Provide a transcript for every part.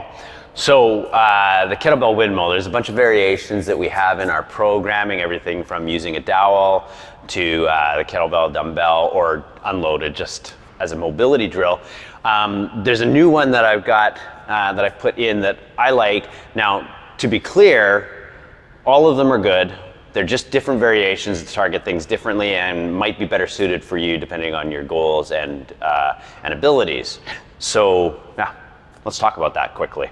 scale. So the kettlebell windmill, there's a bunch of variations that we have in our programming, everything from using a dowel to the kettlebell dumbbell or unloaded just as a mobility drill. There's a new one that I've got that I've put in that I like. Now, to be clear, all of them are good. They're just different variations that target things differently and might be better suited for you depending on your goals and abilities. So yeah, let's talk about that quickly.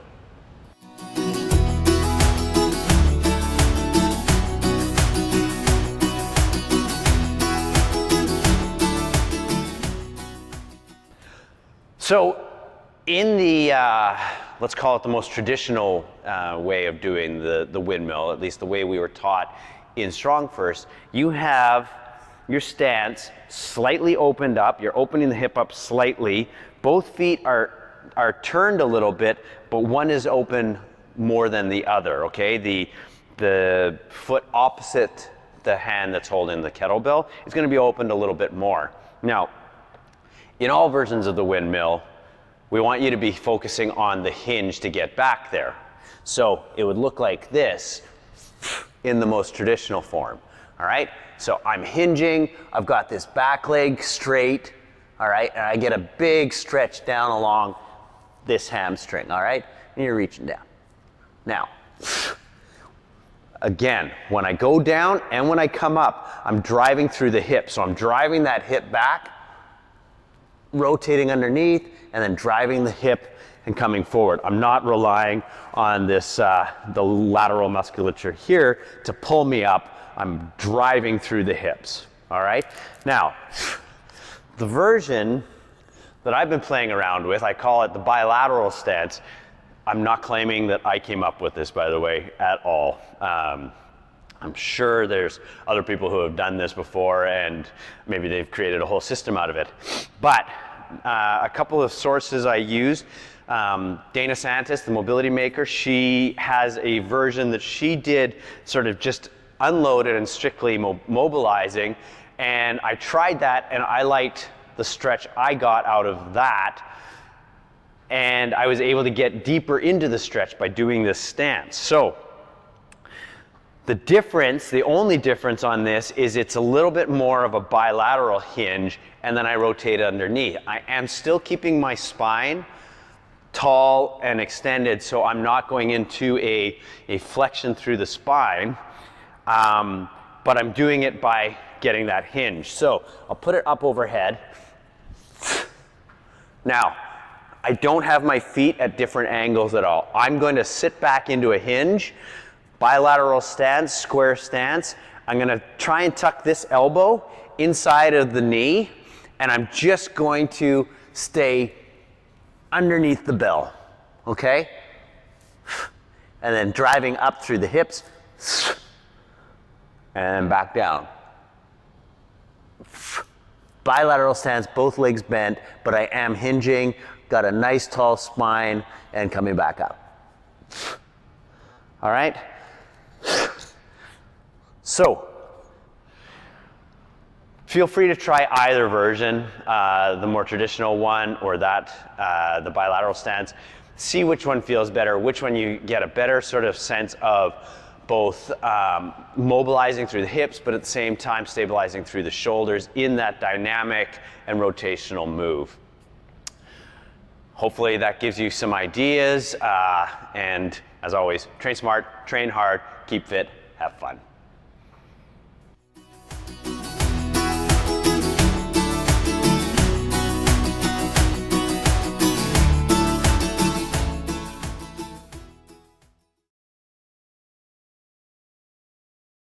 So in the, let's call it the most traditional way of doing the windmill, at least the way we were taught in Strong First, you have your stance slightly opened up. You're opening the hip up slightly. Both feet are turned a little bit, but one is open more than the other, okay? The foot opposite the hand that's holding the kettlebell is going to be opened a little bit more. Now, in all versions of the windmill, we want you to be focusing on the hinge to get back there. So it would look like this in the most traditional form, all right? So I'm hinging, I've got this back leg straight, all right? And I get a big stretch down along this hamstring, all right? And you're reaching down. Now, again, when I go down and when I come up, I'm driving through the hip. So I'm driving that hip back, rotating underneath, and then driving the hip and coming forward. I'm not relying on this, the lateral musculature here to pull me up. I'm driving through the hips, all right? Now, the version that I've been playing around with, I call it the bilateral stance. I'm not claiming that I came up with this, by the way, at all. I'm sure there's other people who have done this before and maybe they've created a whole system out of it. But a couple of sources I used, Dana Santis, the mobility maker, she has a version that she did sort of just unloaded and strictly mobilizing, and I tried that and I liked the stretch I got out of that, and I was able to get deeper into the stretch by doing this stance. So the difference, the only difference on this is it's a little bit more of a bilateral hinge, and then I rotate underneath. I am still keeping my spine tall and extended, so I'm not going into a flexion through the spine, but I'm doing it by getting that hinge. So I'll put it up overhead. Now, I don't have my feet at different angles at all. I'm going to sit back into a hinge, bilateral stance, square stance. I'm going to try and tuck this elbow inside of the knee, and I'm just going to stay underneath the bell, okay? And then driving up through the hips, and back down. Bilateral stance, both legs bent, but I am hinging, got a nice tall spine, and coming back up. All right? So, feel free to try either version, the more traditional one or that, the bilateral stance. See which one feels better, which one you get a better sort of sense of both mobilizing through the hips, but at the same time stabilizing through the shoulders in that dynamic and rotational move. Hopefully that gives you some ideas, and as always, train smart, train hard, keep fit, have fun.